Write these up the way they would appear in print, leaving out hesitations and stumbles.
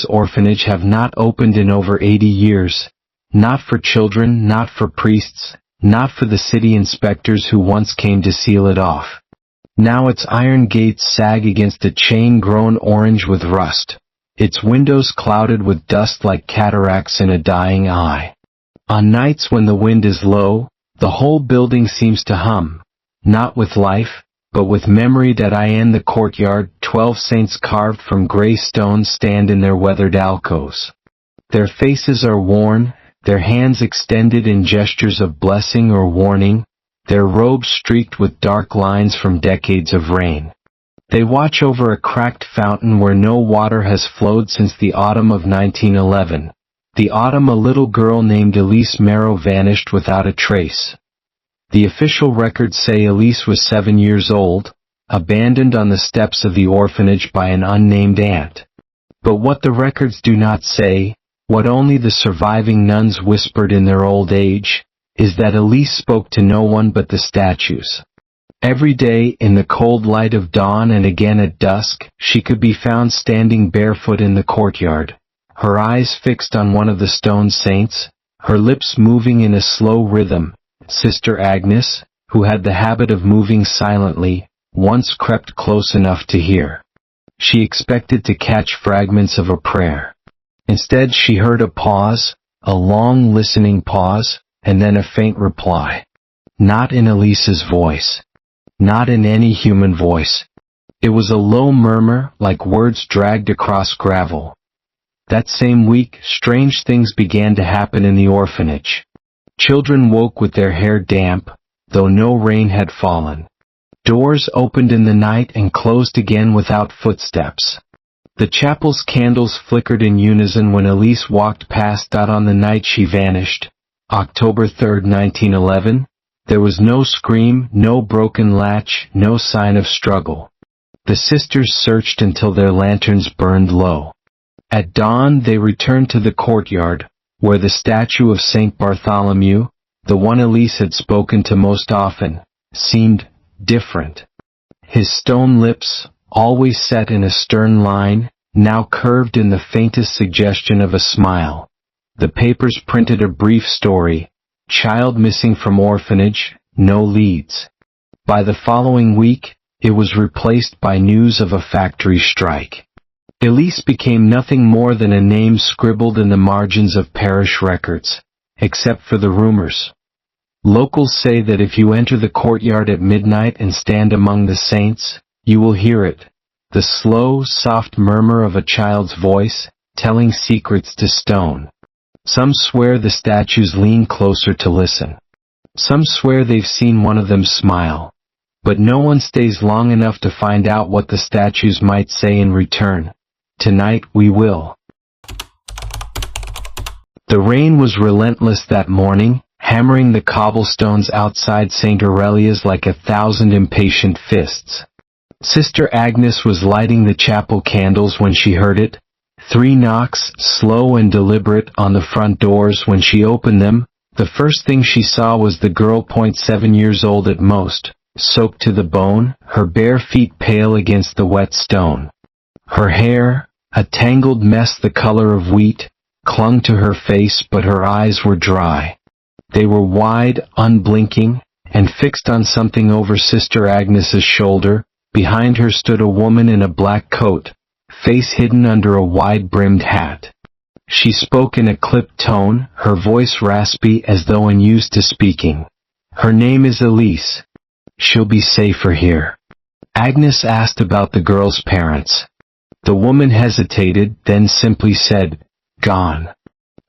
orphanage have not opened in over 80 years. Not for children, not for priests, not for the city inspectors who once came to seal it off. Now its iron gates sag against a chain grown orange with rust, its windows clouded with dust like cataracts in a dying eye. On nights when the wind is low, the whole building seems to hum, not with life, but with memory. In the courtyard, 12 saints carved from gray stone stand in their weathered alcoves. Their faces are worn, their hands extended in gestures of blessing or warning, their robes streaked with dark lines from decades of rain. They watch over a cracked fountain where no water has flowed since the autumn of 1911, the autumn a little girl named Elise Marrow vanished without a trace. The official records say Elise was 7 years old, abandoned on the steps of the orphanage by an unnamed aunt. But what the records do not say, what only the surviving nuns whispered in their old age, is that Elise spoke to no one but the statues. Every day, in the cold light of dawn and again at dusk, she could be found standing barefoot in the courtyard, her eyes fixed on one of the stone saints, her lips moving in a slow rhythm. Sister Agnes, who had the habit of moving silently, once crept close enough to hear. She expected to catch fragments of a prayer. Instead, she heard a pause, a long listening pause, and then a faint reply. Not in Elise's voice. Not in any human voice. It was a low murmur, like words dragged across gravel. That same week, strange things began to happen in the orphanage. Children woke with their hair damp, though no rain had fallen. Doors opened in the night and closed again without footsteps. The chapel's candles flickered in unison when Elise walked past. On the night she vanished, October 3, 1911, there was no scream, no broken latch, no sign of struggle. The sisters searched until their lanterns burned low. At dawn they returned to the courtyard, where the statue of Saint Bartholomew, the one Elise had spoken to most often, seemed different. His stone lips, always set in a stern line, now curved in the faintest suggestion of a smile. The papers printed a brief story: child missing from orphanage, no leads. By the following week, it was replaced by news of a factory strike. Elise became nothing more than a name scribbled in the margins of parish records, except for the rumors. Locals say that if you enter the courtyard at midnight and stand among the saints, you will hear it, the slow, soft murmur of a child's voice, telling secrets to stone. Some swear the statues lean closer to listen. Some swear they've seen one of them smile. But no one stays long enough to find out what the statues might say in return. Tonight we will. The rain was relentless that morning, hammering the cobblestones outside St. Aurelia's like 1,000 impatient fists. Sister Agnes was lighting the chapel candles when she heard it. 3 knocks, slow and deliberate, on the front doors. When she opened them, the first thing she saw was the girl, 7 years old at most, soaked to the bone, her bare feet pale against the wet stone. Her hair, a tangled mess the color of wheat, clung to her face, but her eyes were dry. They were wide, unblinking, and fixed on something over Sister Agnes's shoulder. Behind her stood a woman in a black coat, face hidden under a wide-brimmed hat. She spoke in a clipped tone, her voice raspy as though unused to speaking. "Her name is Elise. She'll be safer here." Agnes asked about the girl's parents. The woman hesitated, then simply said, "Gone."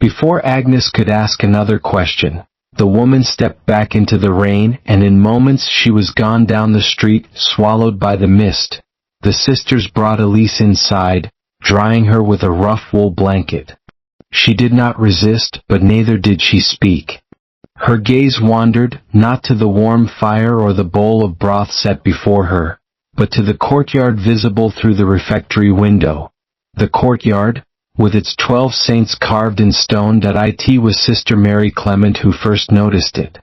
Before Agnes could ask another question, the woman stepped back into the rain, and in moments she was gone down the street, swallowed by the mist. The sisters brought Elise inside, drying her with a rough wool blanket. She did not resist, but neither did she speak. Her gaze wandered, not to the warm fire or the bowl of broth set before her, but to the courtyard visible through the refectory window. The courtyard, with its 12 saints carved in stone. It was Sister Mary Clement who first noticed it.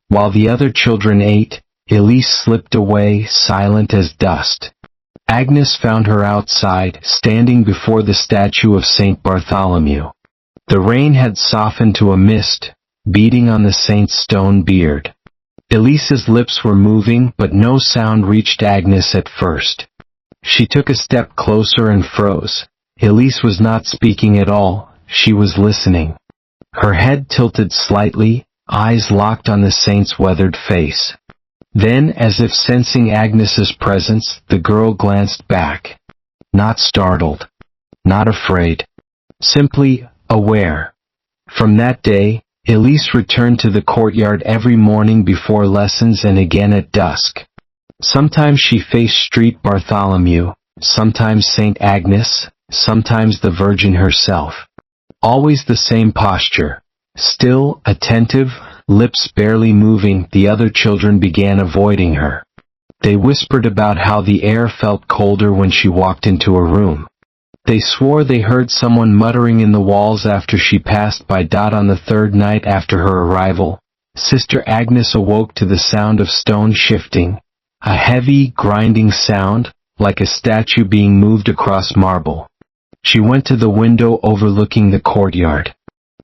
While the other children ate, Elise slipped away, silent as dust. Agnes found her outside, standing before the statue of Saint Bartholomew. The rain had softened to a mist, beating on the saint's stone beard. Elise's lips were moving, but no sound reached Agnes at first. She took a step closer and froze. Elise was not speaking at all, she was listening. Her head tilted slightly, eyes locked on the saint's weathered face. Then, as if sensing Agnes's presence, the girl glanced back. Not startled. Not afraid. Simply aware. From that day, Elise returned to the courtyard every morning before lessons and again at dusk. Sometimes she faced Street Bartholomew, sometimes Saint Agnes, sometimes the Virgin herself. Always the same posture. Still, attentive, lips barely moving, the other children began avoiding her. They whispered about how the air felt colder when she walked into a room. They swore they heard someone muttering in the walls after she passed by. On the third night after her arrival, Sister Agnes awoke to the sound of stone shifting, a heavy, grinding sound, like a statue being moved across marble. She went to the window overlooking the courtyard.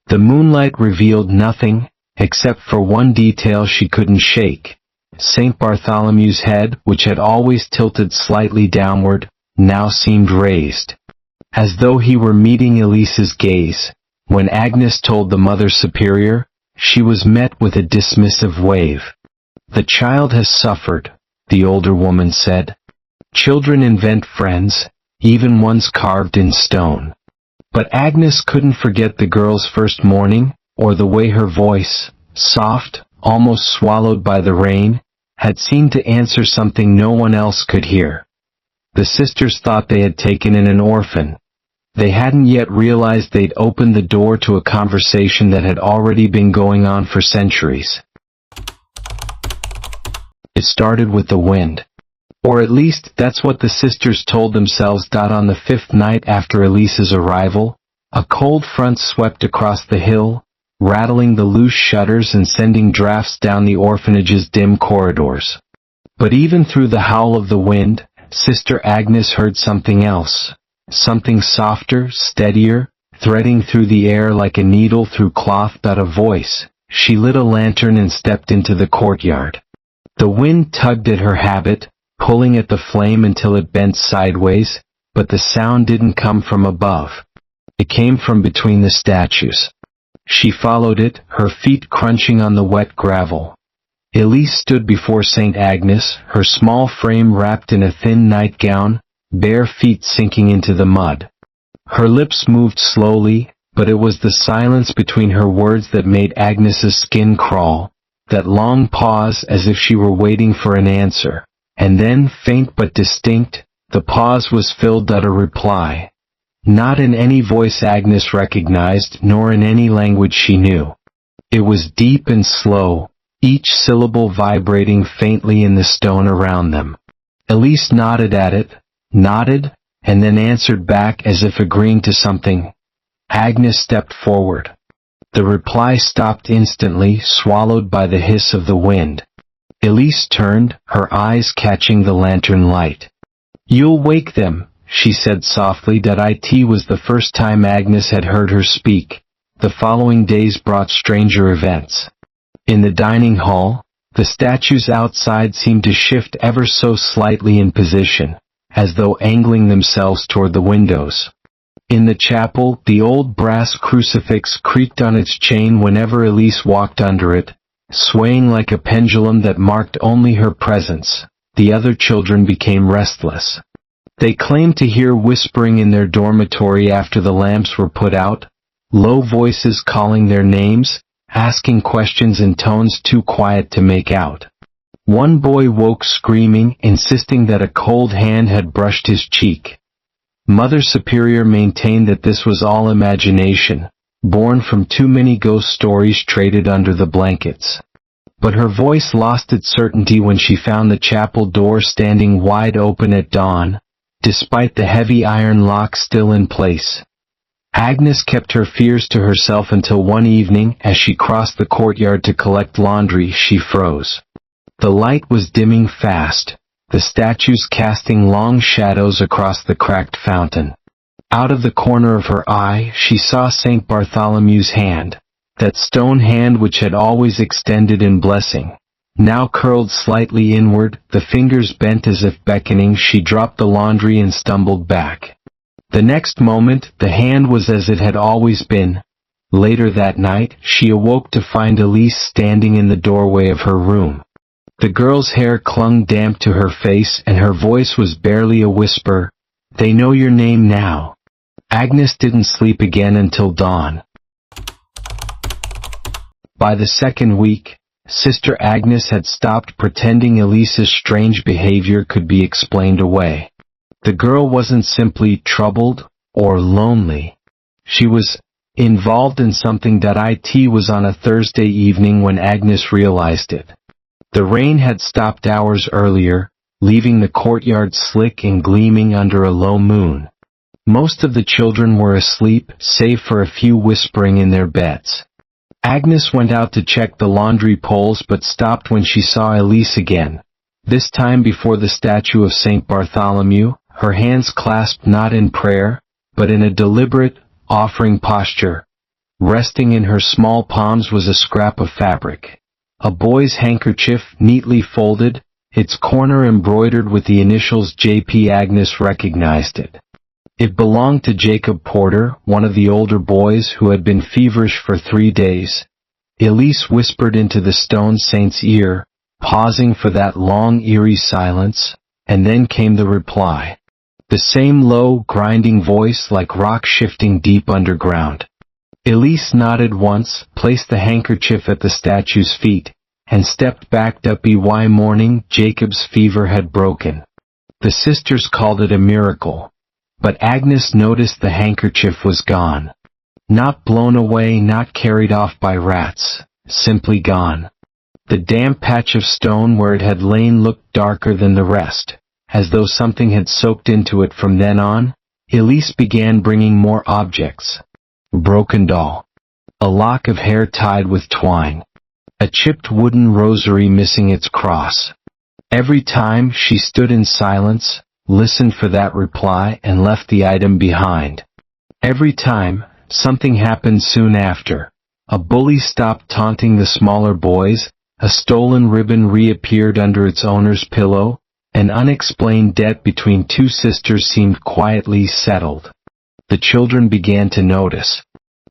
The moonlight revealed nothing, except for one detail she couldn't shake. Saint Bartholomew's head, which had always tilted slightly downward, now seemed raised, as though he were meeting Elise's gaze. When Agnes told the Mother Superior, she was met with a dismissive wave. "The child has suffered," the older woman said. "Children invent friends, even ones carved in stone." But Agnes couldn't forget the girl's first morning, or the way her voice, soft, almost swallowed by the rain, had seemed to answer something no one else could hear. The sisters thought they had taken in an orphan. They hadn't yet realized they'd opened the door to a conversation that had already been going on for centuries. It started with the wind. Or at least, that's what the sisters told themselves. On the fifth night after Elise's arrival, a cold front swept across the hill, rattling the loose shutters and sending drafts down the orphanage's dim corridors. But even through the howl of the wind, Sister Agnes heard something else. Something softer, steadier, threading through the air like a needle through cloth. A voice. She lit a lantern and stepped into the courtyard. The wind tugged at her habit, pulling at the flame until it bent sideways, but the sound didn't come from above. It came from between the statues. She followed it, her feet crunching on the wet gravel. Elise stood before St. Agnes, her small frame wrapped in a thin nightgown, bare feet sinking into the mud. Her lips moved slowly, but it was the silence between her words that made Agnes's skin crawl, that long pause as if she were waiting for an answer. And then, faint but distinct, the pause was filled with a reply. Not in any voice Agnes recognized, nor in any language she knew. It was deep and slow, each syllable vibrating faintly in the stone around them. Elise nodded at it, nodded, and then answered back as if agreeing to something. Agnes stepped forward. The reply stopped instantly, swallowed by the hiss of the wind. Elise turned, her eyes catching the lantern light. "You'll wake them," she said softly. It was the first time Agnes had heard her speak. The following days brought stranger events. In the dining hall, the statues outside seemed to shift ever so slightly in position, as though angling themselves toward the windows. In the chapel, the old brass crucifix creaked on its chain whenever Elise walked under it, swaying like a pendulum that marked only her presence. The other children became restless. They claimed to hear whispering in their dormitory after the lamps were put out, low voices calling their names, asking questions in tones too quiet to make out. One boy woke screaming, insisting that a cold hand had brushed his cheek. Mother Superior maintained that this was all imagination, born from too many ghost stories traded under the blankets. But her voice lost its certainty when she found the chapel door standing wide open at dawn, despite the heavy iron lock still in place. Agnes kept her fears to herself until one evening, as she crossed the courtyard to collect laundry, she froze. The light was dimming fast. the statues casting long shadows across the cracked fountain. Out of the corner of her eye she saw St. Bartholomew's hand, that stone hand which had always extended in blessing. Now curled slightly inward, the fingers bent as if beckoning. She dropped the laundry and stumbled back. The next moment, the hand was as it had always been. Later that night, she awoke to find Elise standing in the doorway of her room. The girl's hair clung damp to her face and her voice was barely a whisper. "They know your name now." Agnes didn't sleep again until dawn. By the second week, Sister Agnes had stopped pretending Elise's strange behavior could be explained away. The girl wasn't simply troubled or lonely. She was involved in something. It was on a Thursday evening when Agnes realized it. The rain had stopped hours earlier, leaving the courtyard slick and gleaming under a low moon. Most of the children were asleep, save for a few whispering in their beds. Agnes went out to check the laundry poles but stopped when she saw Elise again, this time before the statue of St. Bartholomew, her hands clasped not in prayer, but in a deliberate, offering posture. Resting in her small palms was a scrap of fabric. A boy's handkerchief, neatly folded, its corner embroidered with the initials J.P. Agnes recognized it. It belonged to Jacob Porter, one of the older boys who had been feverish for 3 days. Elise whispered into the stone saint's ear, pausing for that long eerie silence, and then came the reply. The same low, grinding voice like rock shifting deep underground. Elise nodded once, placed the handkerchief at the statue's feet, and stepped back. By morning, Jacob's fever had broken. The sisters called it a miracle. But Agnes noticed the handkerchief was gone. Not blown away, not carried off by rats, simply gone. The damp patch of stone where it had lain looked darker than the rest, as though something had soaked into it. From then on, Elise began bringing more objects. A broken doll. A lock of hair tied with twine. A chipped wooden rosary missing its cross. Every time she stood in silence, listened for that reply, and left the item behind. Every time, something happened soon after. A bully stopped taunting the smaller boys, a stolen ribbon reappeared under its owner's pillow, an unexplained debt between two sisters seemed quietly settled. The children began to notice.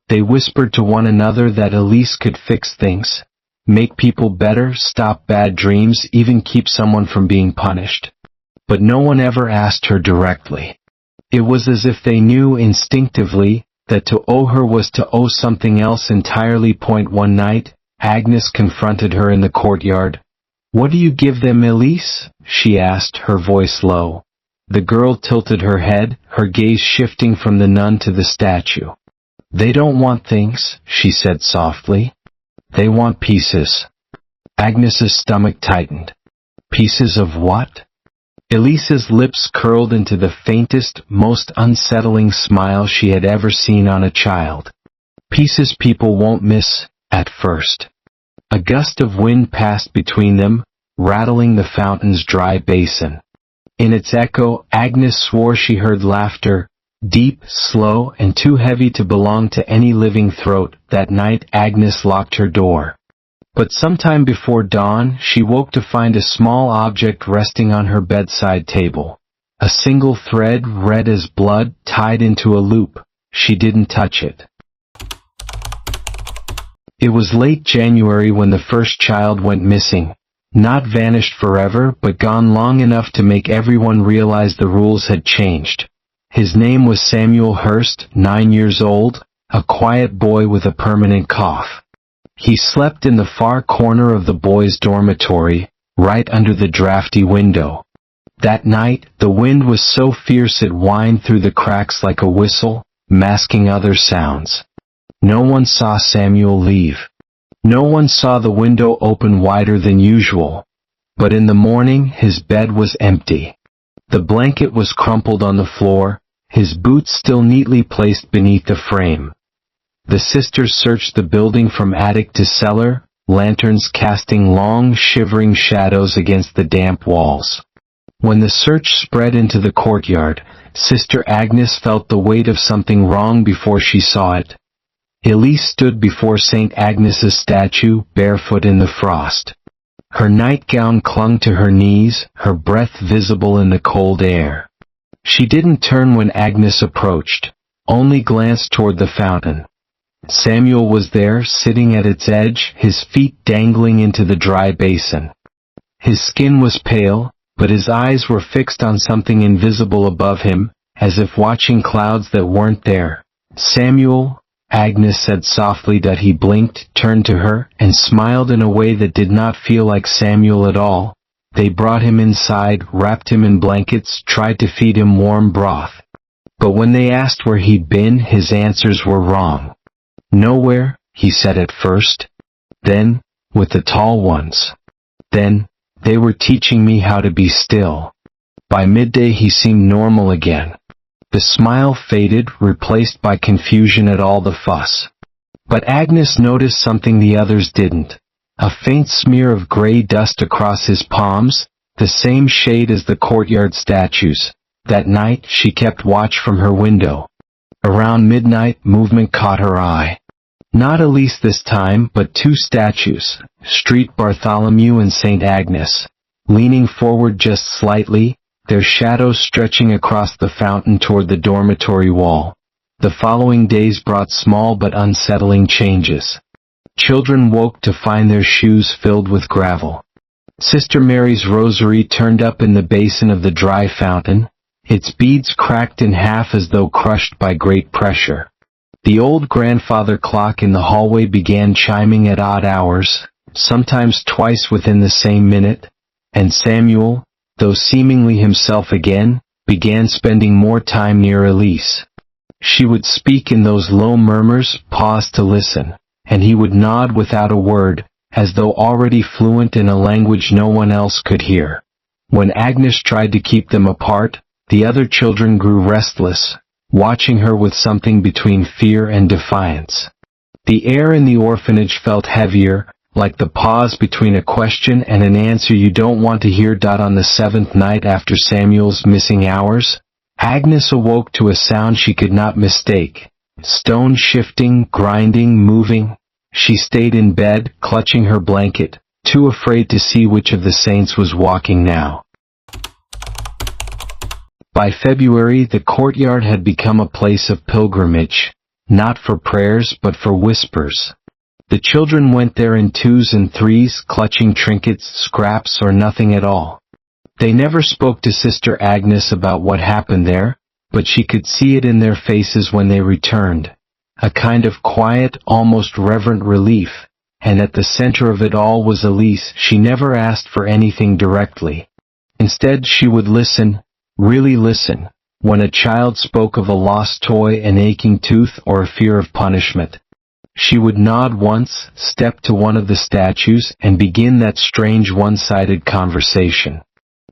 They whispered to one another that Elise could fix things, make people better, stop bad dreams, even keep someone from being punished. But no one ever asked her directly. It was as if they knew instinctively that to owe her was to owe something else entirely. One night, Agnes confronted her in the courtyard. "What do you give them, Elise?" she asked, her voice low. The girl tilted her head, her gaze shifting from the nun to the statue. "They don't want things," she said softly. "They want pieces." Agnes's stomach tightened. Pieces of what? Elise's lips curled into the faintest, most unsettling smile she had ever seen on a child. Pieces people won't miss, at first. A gust of wind passed between them, rattling the fountain's dry basin. In its echo, Agnes swore she heard laughter, deep, slow, and too heavy to belong to any living throat. That night Agnes locked her door. But sometime before dawn, she woke to find a small object resting on her bedside table. A single thread, red as blood, tied into a loop. She didn't touch it. It was late January when the first child went missing. Not vanished forever, but gone long enough to make everyone realize the rules had changed. His name was Samuel Hurst, 9 years old, a quiet boy with a permanent cough. He slept in the far corner of the boys' dormitory, right under the drafty window. That night, the wind was so fierce it whined through the cracks like a whistle, masking other sounds. No one saw Samuel leave. No one saw the window open wider than usual. But in the morning, his bed was empty. The blanket was crumpled on the floor, his boots still neatly placed beneath the frame. The sisters searched the building from attic to cellar, lanterns casting long, shivering shadows against the damp walls. When the search spread into the courtyard, Sister Agnes felt the weight of something wrong before she saw it. Elise stood before St. Agnes's statue, barefoot in the frost. Her nightgown clung to her knees, her breath visible in the cold air. She didn't turn when Agnes approached, only glanced toward the fountain. Samuel was there, sitting at its edge, his feet dangling into the dry basin. His skin was pale, but his eyes were fixed on something invisible above him, as if watching clouds that weren't there. "Samuel," Agnes said softly. That he blinked, turned to her, and smiled in a way that did not feel like Samuel at all. They brought him inside, wrapped him in blankets, tried to feed him warm broth. But when they asked where he'd been, his answers were wrong. "Nowhere," he said at first. "Then, with the tall ones. Then, they were teaching me how to be still." By midday he seemed normal again. The smile faded, replaced by confusion at all the fuss. But Agnes noticed something the others didn't. A faint smear of gray dust across his palms, the same shade as the courtyard statues. That night she kept watch from her window. Around midnight, movement caught her eye. Not Elise this time, but two statues, Street Bartholomew and St. Agnes, leaning forward just slightly, their shadows stretching across the fountain toward the dormitory wall. The following days brought small but unsettling changes. Children woke to find their shoes filled with gravel. Sister Mary's rosary turned up in the basin of the dry fountain, its beads cracked in half as though crushed by great pressure. The old grandfather clock in the hallway began chiming at odd hours, sometimes twice within the same minute, and Samuel, though seemingly himself again, began spending more time near Elise. She would speak in those low murmurs, pause to listen, and he would nod without a word, as though already fluent in a language no one else could hear. When Agnes tried to keep them apart, the other children grew restless, watching her with something between fear and defiance. The air in the orphanage felt heavier, like the pause between a question and an answer you don't want to hear. On the seventh night after Samuel's missing hours, Agnes awoke to a sound she could not mistake. Stone shifting, grinding, moving. She stayed in bed, clutching her blanket, too afraid to see which of the saints was walking now. By February, the courtyard had become a place of pilgrimage, not for prayers but for whispers. The children went there in twos and threes, clutching trinkets, scraps, or nothing at all. They never spoke to Sister Agnes about what happened there, but she could see it in their faces when they returned. A kind of quiet, almost reverent relief, and at the center of it all was Elise. She never asked for anything directly. Instead, she would listen, really listen, when a child spoke of a lost toy, an aching tooth, or a fear of punishment. She would nod once, step to one of the statues, and begin that strange one-sided conversation.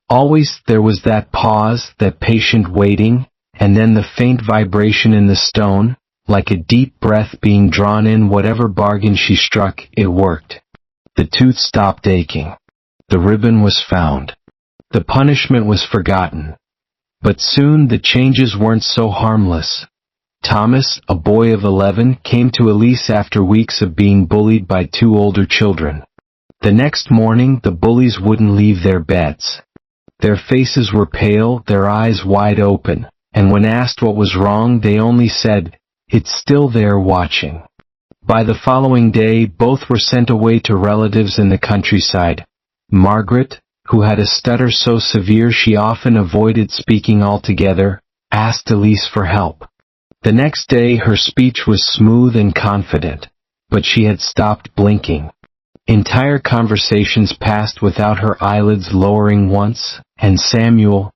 Always there was that pause, that patient waiting, and then the faint vibration in the stone, like a deep breath being drawn in. Whatever bargain she struck, it worked. The tooth stopped aching. The ribbon was found. The punishment was forgotten. But soon the changes weren't so harmless. Thomas, a boy of 11, came to Elise after weeks of being bullied by two older children. The next morning, the bullies wouldn't leave their beds. Their faces were pale, their eyes wide open, and when asked what was wrong, they only said, "It's still there watching." By the following day, both were sent away to relatives in the countryside. Margaret, who had a stutter so severe she often avoided speaking altogether, asked Elise for help. The next day her speech was smooth and confident, but she had stopped blinking. Entire conversations passed without her eyelids lowering once, and Samuel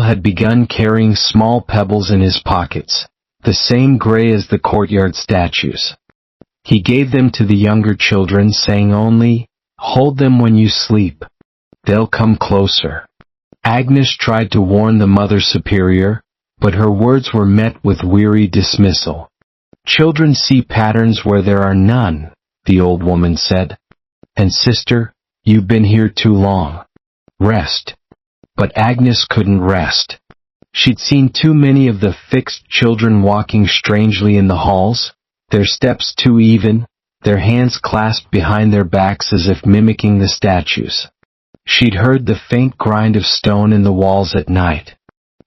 had begun carrying small pebbles in his pockets, the same gray as the courtyard statues. He gave them to the younger children, saying only, "Hold them when you sleep. They'll come closer." Agnes tried to warn the Mother Superior, but her words were met with weary dismissal. "Children see patterns where there are none," the old woman said. "And sister, you've been here too long. Rest." But Agnes couldn't rest. She'd seen too many of the fixed children walking strangely in the halls, their steps too even, their hands clasped behind their backs as if mimicking the statues. She'd heard the faint grind of stone in the walls at night.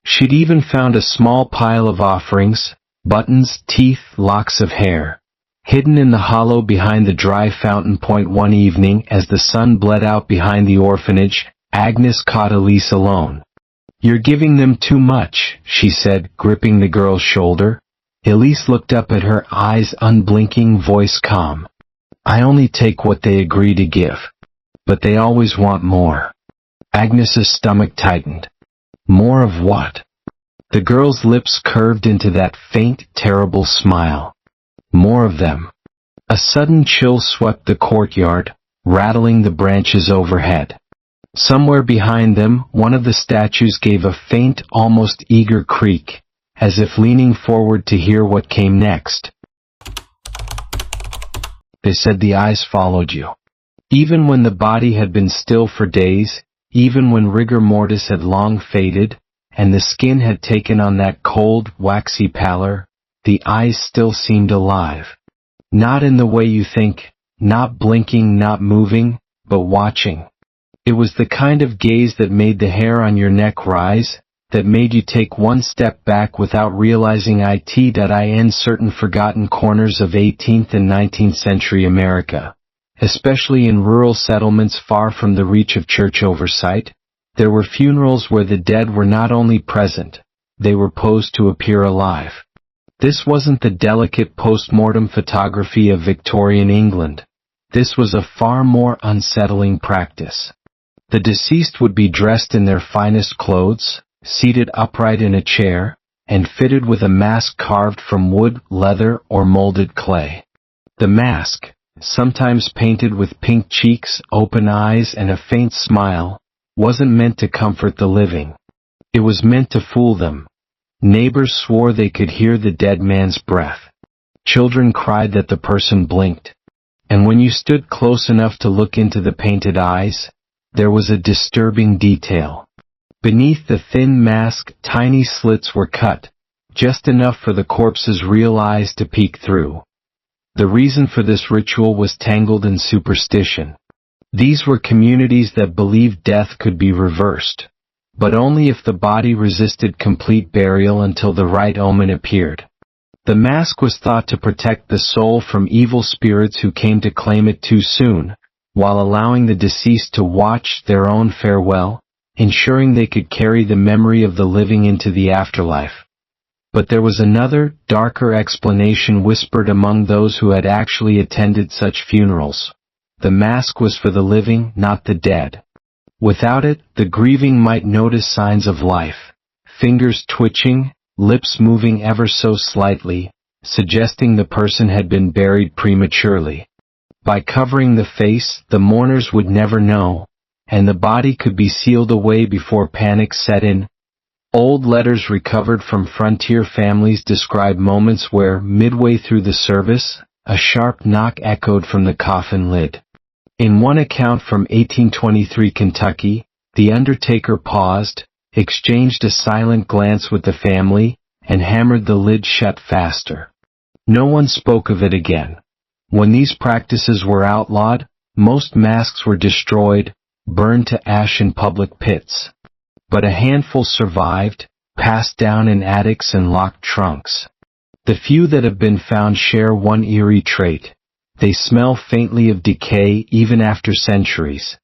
She'd even found a small pile of offerings, buttons, teeth, locks of hair, hidden in the hollow behind the dry fountain point. One evening, as the sun bled out behind the orphanage, Agnes caught Elise alone. "You're giving them too much," she said, gripping the girl's shoulder. Elise looked up at her, eyes unblinking, voice calm. "I only take what they agree to give. But they always want more." Agnes's stomach tightened. More of what? The girl's lips curved into that faint, terrible smile. More of them. A sudden chill swept the courtyard, rattling the branches overhead. Somewhere behind them, one of the statues gave a faint, almost eager creak, as if leaning forward to hear what came next. "They said the eyes followed you. Even when the body had been still for days, even when rigor mortis had long faded, and the skin had taken on that cold, waxy pallor, the eyes still seemed alive. Not in the way you think, not blinking, not moving, but watching. It was the kind of gaze that made the hair on your neck rise, that made you take one step back without realizing in certain forgotten corners of 18th and 19th century America. Especially in rural settlements far from the reach of church oversight, there were funerals where the dead were not only present, they were posed to appear alive. This wasn't the delicate post-mortem photography of Victorian England. This was a far more unsettling practice. The deceased would be dressed in their finest clothes, seated upright in a chair, and fitted with a mask carved from wood, leather, or molded clay. The mask, sometimes painted with pink cheeks, open eyes, and a faint smile, wasn't meant to comfort the living. It was meant to fool them. Neighbors swore they could hear the dead man's breath. Children cried that the person blinked. And when you stood close enough to look into the painted eyes, there was a disturbing detail. Beneath the thin mask, tiny slits were cut, just enough for the corpse's real eyes to peek through. The reason for this ritual was tangled in superstition. These were communities that believed death could be reversed, but only if the body resisted complete burial until the right omen appeared. The mask was thought to protect the soul from evil spirits who came to claim it too soon, while allowing the deceased to watch their own farewell, ensuring they could carry the memory of the living into the afterlife. But there was another, darker explanation whispered among those who had actually attended such funerals. The mask was for the living, not the dead. Without it, the grieving might notice signs of life, fingers twitching, lips moving ever so slightly, suggesting the person had been buried prematurely. By covering the face, the mourners would never know, and the body could be sealed away before panic set in. Old letters recovered from frontier families describe moments where, midway through the service, a sharp knock echoed from the coffin lid. In one account from 1823 Kentucky, the undertaker paused, exchanged a silent glance with the family, and hammered the lid shut faster. No one spoke of it again. When these practices were outlawed, most masks were destroyed, burned to ash in public pits. But a handful survived, passed down in attics and locked trunks. The few that have been found share one eerie trait. They smell faintly of decay even after centuries.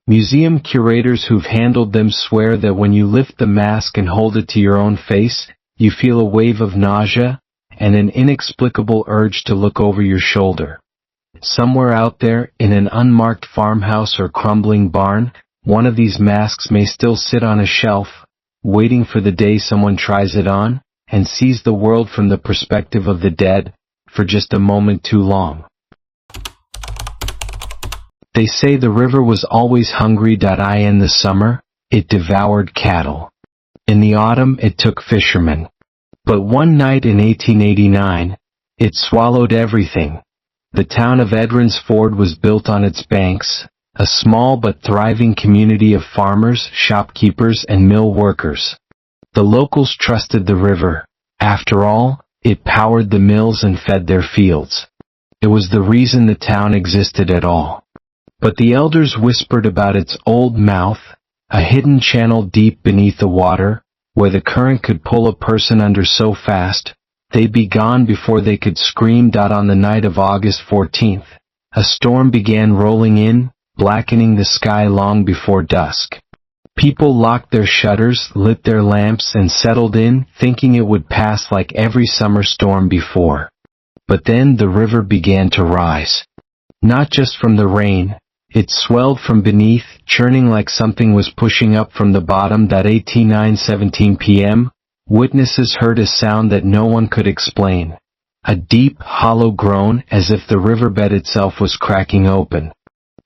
Museum curators who've handled them swear that when you lift the mask and hold it to your own face, you feel a wave of nausea, and an inexplicable urge to look over your shoulder. Somewhere out there, in an unmarked farmhouse or crumbling barn, one of these masks may still sit on a shelf, waiting for the day someone tries it on, and sees the world from the perspective of the dead, for just a moment too long. They say the river was always hungry. In the summer, it devoured cattle. In the autumn, it took fishermen. But one night in 1889, it swallowed everything. The town of Edrins Ford was built on its banks, a small but thriving community of farmers, shopkeepers, and mill workers. The locals trusted the river. After all, it powered the mills and fed their fields. It was the reason the town existed at all. But the elders whispered about its old mouth, a hidden channel deep beneath the water, where the current could pull a person under so fast, they'd be gone before they could scream. On the night of August 14th, a storm began rolling in, blackening the sky long before dusk. People locked their shutters, lit their lamps, and settled in, thinking it would pass like every summer storm before. But then the river began to rise. Not just from the rain, it swelled from beneath, churning like something was pushing up from the bottom. 9:17 p.m., witnesses heard a sound that no one could explain. A deep, hollow groan, as if the riverbed itself was cracking open.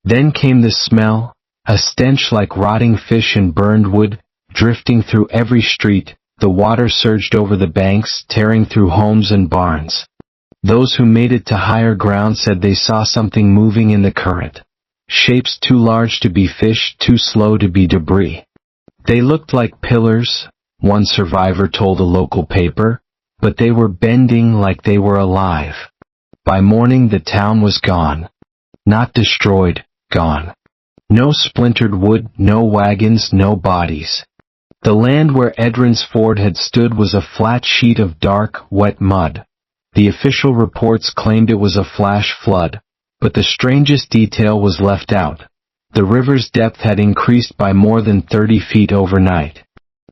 Then came the smell, a stench like rotting fish and burned wood, drifting through every street. The water surged over the banks, tearing through homes and barns. Those who made it to higher ground said they saw something moving in the current. Shapes too large to be fish, too slow to be debris. They looked like pillars, one survivor told a local paper, but they were bending like they were alive. By morning the town was gone. Not destroyed, gone. No splintered wood, no wagons, no bodies. The land where Edrin's Ford had stood was a flat sheet of dark, wet mud. The official reports claimed it was a flash flood, but the strangest detail was left out. The river's depth had increased by more than 30 feet overnight.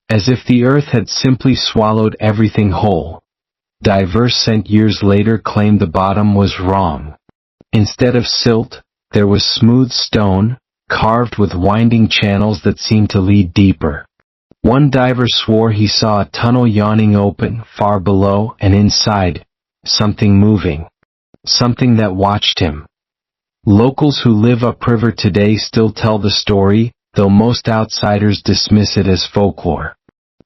As if the earth had simply swallowed everything whole. Divers scent years later claimed the bottom was wrong. Instead of silt, there was smooth stone, carved with winding channels that seemed to lead deeper. One diver swore he saw a tunnel yawning open far below, and inside, something moving. Something that watched him. Locals who live upriver today still tell the story, though most outsiders dismiss it as folklore.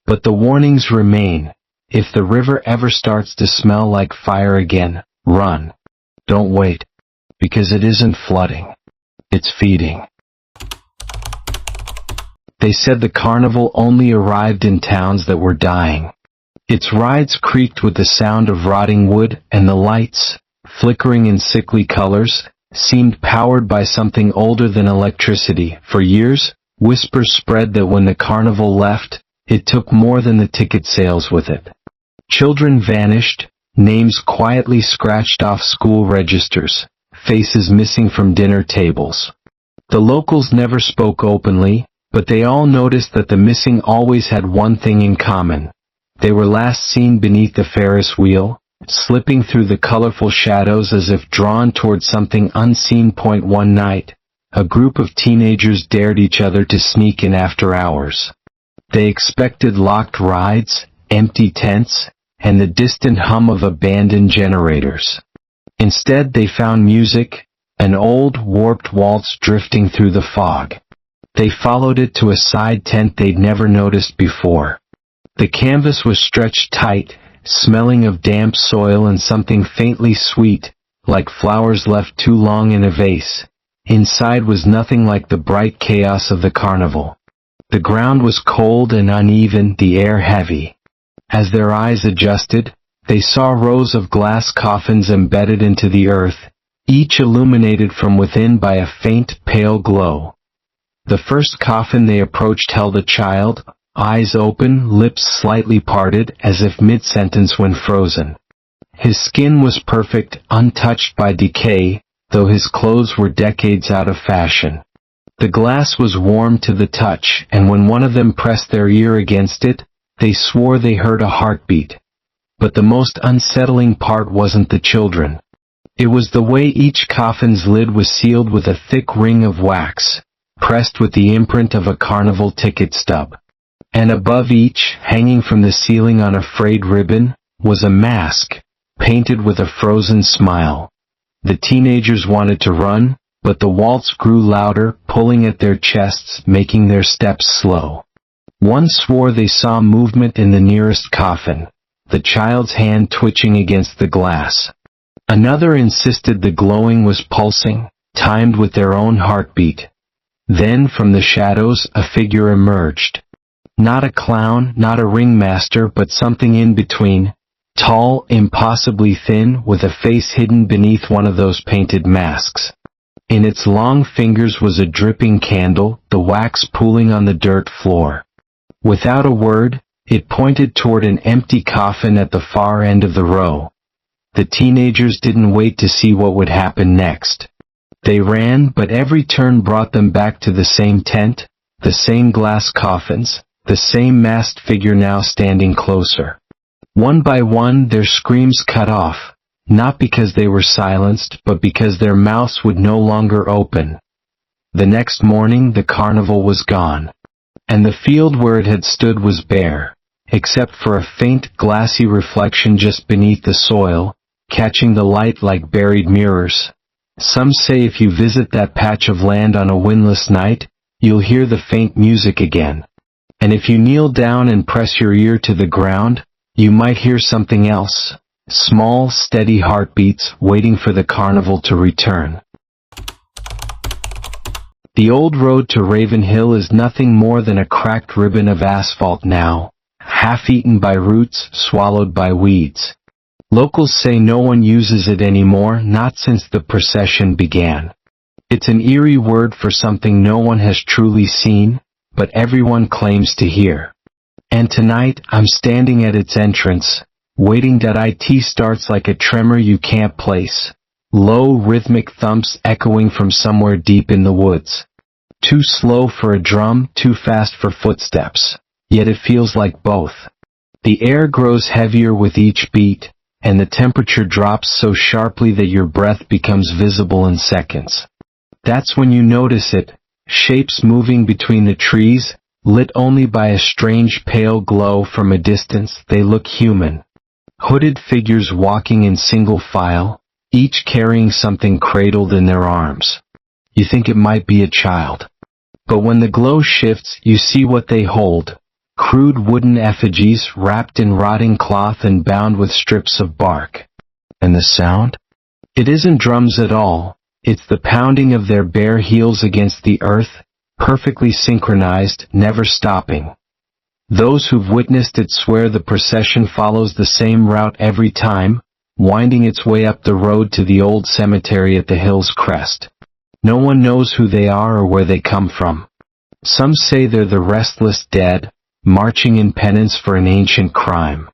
But the warnings remain. If the river ever starts to smell like fire again, run. Don't wait. Because it isn't flooding. It's feeding. They said the carnival only arrived in towns that were dying. Its rides creaked with the sound of rotting wood, and the lights, flickering in sickly colors, seemed powered by something older than electricity. For years, whispers spread that when the carnival left, it took more than the ticket sales with it. Children vanished, names quietly scratched off school registers, faces missing from dinner tables. The locals never spoke openly, but they all noticed that the missing always had one thing in common. They were last seen beneath the Ferris wheel, slipping through the colorful shadows as if drawn toward something unseen. One night, a group of teenagers dared each other to sneak in after hours. They expected locked rides, empty tents, and the distant hum of abandoned generators. Instead they found music, an old, warped waltz drifting through the fog. They followed it to a side tent they'd never noticed before. The canvas was stretched tight, smelling of damp soil and something faintly sweet, like flowers left too long in a vase. Inside was nothing like the bright chaos of the carnival. The ground was cold and uneven, the air heavy. As their eyes adjusted, they saw rows of glass coffins embedded into the earth, each illuminated from within by a faint, pale glow. The first coffin they approached held a child, eyes open, lips slightly parted, as if mid-sentence when frozen. His skin was perfect, untouched by decay, though his clothes were decades out of fashion. The glass was warm to the touch, and when one of them pressed their ear against it, they swore they heard a heartbeat. But the most unsettling part wasn't the children. It was the way each coffin's lid was sealed with a thick ring of wax, pressed with the imprint of a carnival ticket stub. And above each, hanging from the ceiling on a frayed ribbon, was a mask, painted with a frozen smile. The teenagers wanted to run, but the waltz grew louder, pulling at their chests, making their steps slow. One swore they saw movement in the nearest coffin, the child's hand twitching against the glass. Another insisted the glowing was pulsing, timed with their own heartbeat, Then from the shadows a figure emerged. Not a clown, not a ringmaster, but something in between. Tall, impossibly thin, with a face hidden beneath one of those painted masks. In its long fingers was a dripping candle, the wax pooling on the dirt floor. Without a word, it pointed toward an empty coffin at the far end of the row. The teenagers didn't wait to see what would happen next. They ran, but every turn brought them back to the same tent, the same glass coffins, the same masked figure now standing closer. One by one their screams cut off, not because they were silenced, but because their mouths would no longer open. The next morning the carnival was gone, and the field where it had stood was bare, except for a faint glassy reflection just beneath the soil, catching the light like buried mirrors. Some say if you visit that patch of land on a windless night, you'll hear the faint music again. And if you kneel down and press your ear to the ground, you might hear something else. Small, steady heartbeats waiting for the carnival to return. The old road to Raven Hill is nothing more than a cracked ribbon of asphalt now, half-eaten by roots, swallowed by weeds. Locals say no one uses it anymore, not since the procession began. It's an eerie word for something no one has truly seen, but everyone claims to hear. And tonight, I'm standing at its entrance, waiting. It starts like a tremor you can't place. Low, rhythmic thumps echoing from somewhere deep in the woods. Too slow for a drum, too fast for footsteps. Yet it feels like both. The air grows heavier with each beat, and the temperature drops so sharply that your breath becomes visible in seconds. That's when you notice it, shapes moving between the trees, lit only by a strange pale glow from a distance. They look human. Hooded figures walking in single file, each carrying something cradled in their arms. You think it might be a child. But when the glow shifts, you see what they hold. Crude wooden effigies wrapped in rotting cloth and bound with strips of bark. And the sound? It isn't drums at all. It's the pounding of their bare heels against the earth, perfectly synchronized, never stopping. Those who've witnessed it swear the procession follows the same route every time, winding its way up the road to the old cemetery at the hill's crest. No one knows who they are or where they come from. Some say they're the restless dead, marching in penance for an ancient crime.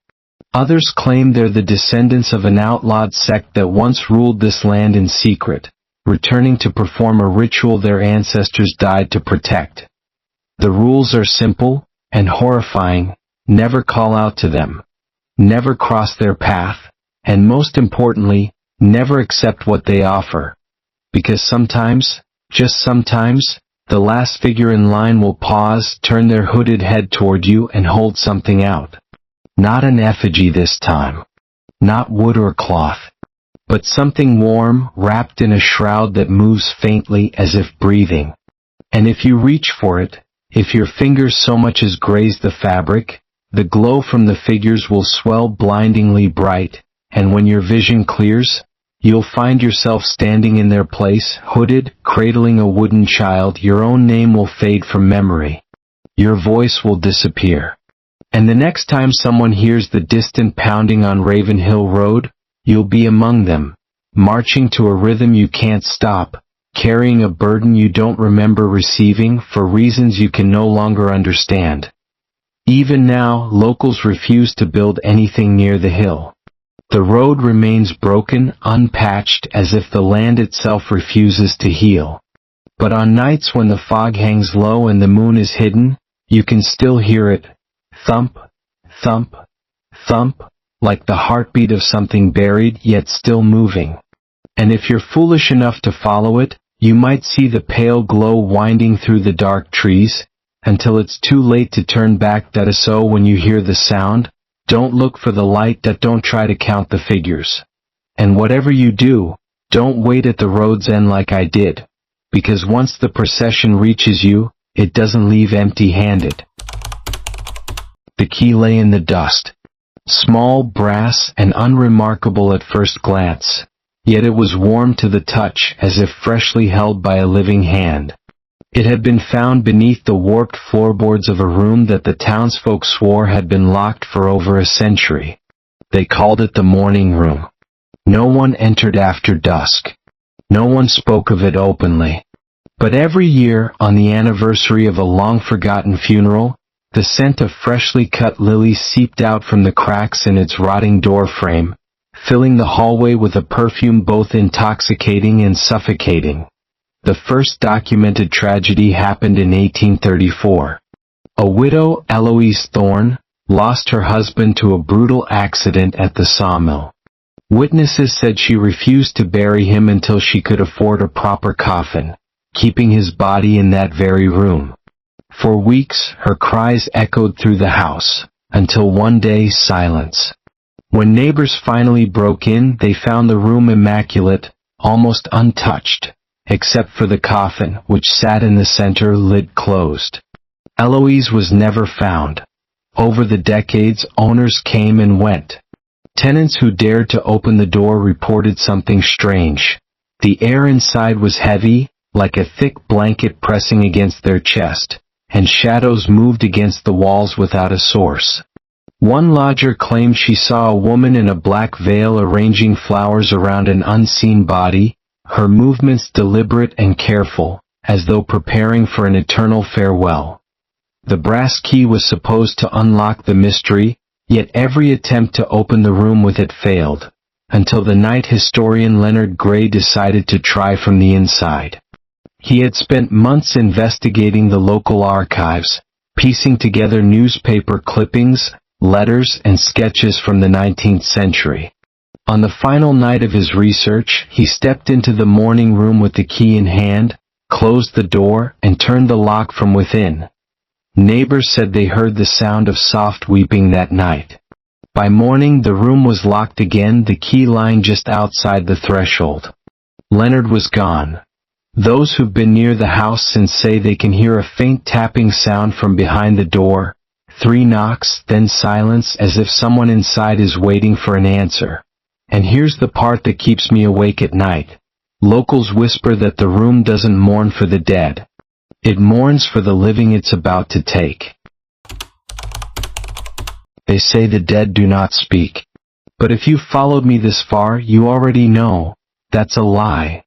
Others claim they're the descendants of an outlawed sect that once ruled this land in secret, returning to perform a ritual their ancestors died to protect. The rules are simple and horrifying: never call out to them, never cross their path, and most importantly, never accept what they offer. Because sometimes, just sometimes, the last figure in line will pause, turn their hooded head toward you, and hold something out. Not an effigy this time. Not wood or cloth. But something warm, wrapped in a shroud that moves faintly as if breathing. And if you reach for it, if your fingers so much as graze the fabric, the glow from the figures will swell blindingly bright, and when your vision clears, you'll find yourself standing in their place, hooded, cradling a wooden child. Your own name will fade from memory. Your voice will disappear. And the next time someone hears the distant pounding on Raven Hill Road, you'll be among them, marching to a rhythm you can't stop, carrying a burden you don't remember receiving for reasons you can no longer understand. Even now, locals refuse to build anything near the hill. The road remains broken, unpatched, as if the land itself refuses to heal. But on nights when the fog hangs low and the moon is hidden, you can still hear it. Thump, thump, thump, like the heartbeat of something buried yet still moving. And if you're foolish enough to follow it, you might see the pale glow winding through the dark trees, until it's too late to turn back. So when you hear the sound, don't look for the light. Don't try to count the figures. And whatever you do, don't wait at the road's end like I did, because once the procession reaches you, it doesn't leave empty-handed. The key lay in the dust. Small, brass, and unremarkable at first glance, yet it was warm to the touch, as if freshly held by a living hand. It had been found beneath the warped floorboards of a room that the townsfolk swore had been locked for over a century. They called it the morning room. No one entered after dusk. No one spoke of it openly. But every year, on the anniversary of a long-forgotten funeral, the scent of freshly cut lilies seeped out from the cracks in its rotting door frame, filling the hallway with a perfume both intoxicating and suffocating. The first documented tragedy happened in 1834. A widow, Eloise Thorne, lost her husband to a brutal accident at the sawmill. Witnesses said she refused to bury him until she could afford a proper coffin, keeping his body in that very room. For weeks, her cries echoed through the house, until one day silence. When neighbors finally broke in, they found the room immaculate, almost untouched, except for the coffin, which sat in the center, lid closed. Eloise was never found. Over the decades, owners came and went. Tenants who dared to open the door reported something strange. The air inside was heavy, like a thick blanket pressing against their chest, and shadows moved against the walls without a source. One lodger claimed she saw a woman in a black veil arranging flowers around an unseen body, her movements deliberate and careful, as though preparing for an eternal farewell. The brass key was supposed to unlock the mystery, yet every attempt to open the room with it failed, until the night historian Leonard Gray decided to try from the inside. He had spent months investigating the local archives, piecing together newspaper clippings, letters, and sketches from the 19th century. On the final night of his research, he stepped into the morning room with the key in hand, closed the door, and turned the lock from within. Neighbors said they heard the sound of soft weeping that night. By morning, the room was locked again, the key lying just outside the threshold. Leonard was gone. Those who've been near the house since say they can hear a faint tapping sound from behind the door, 3 knocks, then silence, as if someone inside is waiting for an answer. And here's the part that keeps me awake at night. Locals whisper that the room doesn't mourn for the dead. It mourns for the living it's about to take. They say the dead do not speak. But if you've followed me this far, you already know that's a lie.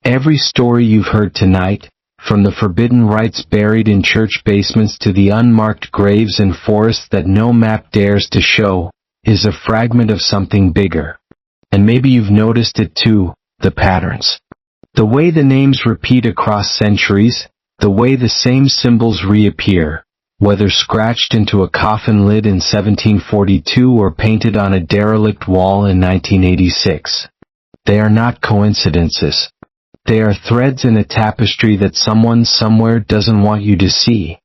Every story you've heard tonight, from the forbidden rites buried in church basements to the unmarked graves in forests that no map dares to show, is a fragment of something bigger. And maybe you've noticed it too, the patterns. The way the names repeat across centuries, the way the same symbols reappear, whether scratched into a coffin lid in 1742 or painted on a derelict wall in 1986. They are not coincidences. They are threads in a tapestry that someone somewhere doesn't want you to see.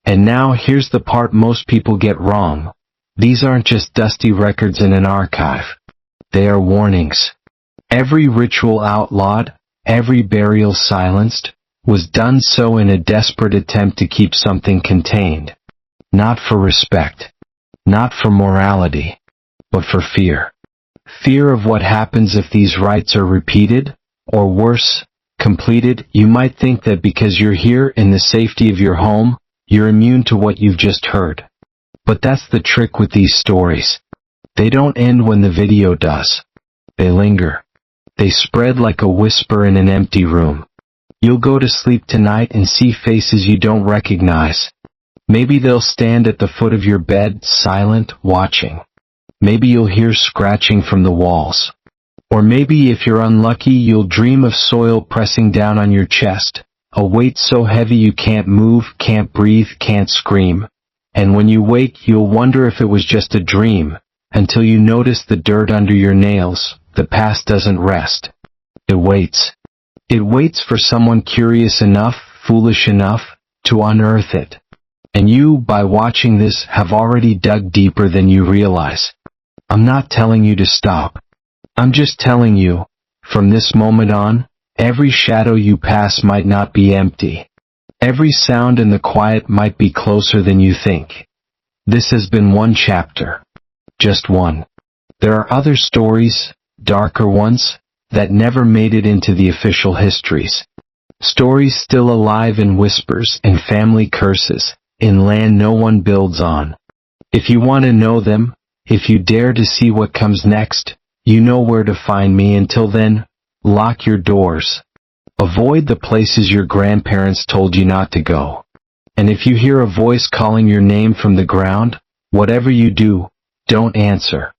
And now here's the part most people get wrong. These aren't just dusty records in an archive. They are warnings. Every ritual outlawed, every burial silenced, was done so in a desperate attempt to keep something contained. Not for respect. Not for morality. But for fear. Fear of what happens if these rites are repeated, or worse, completed. You might think that because you're here in the safety of your home, you're immune to what you've just heard. But that's the trick with these stories. They don't end when the video does. They linger. They spread like a whisper in an empty room. You'll go to sleep tonight and see faces you don't recognize. Maybe they'll stand at the foot of your bed, silent, watching. Maybe you'll hear scratching from the walls. Or maybe if you're unlucky, you'll dream of soil pressing down on your chest, a weight so heavy you can't move, can't breathe, can't scream. And when you wake, you'll wonder if it was just a dream, until you notice the dirt under your nails. The past doesn't rest. It waits. It waits for someone curious enough, foolish enough, to unearth it. And you, by watching this, have already dug deeper than you realize. I'm not telling you to stop. I'm just telling you, from this moment on, every shadow you pass might not be empty. Every sound in the quiet might be closer than you think. This has been one chapter. Just one. There are other stories, darker ones, that never made it into the official histories. Stories still alive in whispers and family curses, in land no one builds on. If you want to know them, if you dare to see what comes next, you know where to find me. Until then, lock your doors. Avoid the places your grandparents told you not to go. And if you hear a voice calling your name from the ground, whatever you do, don't answer.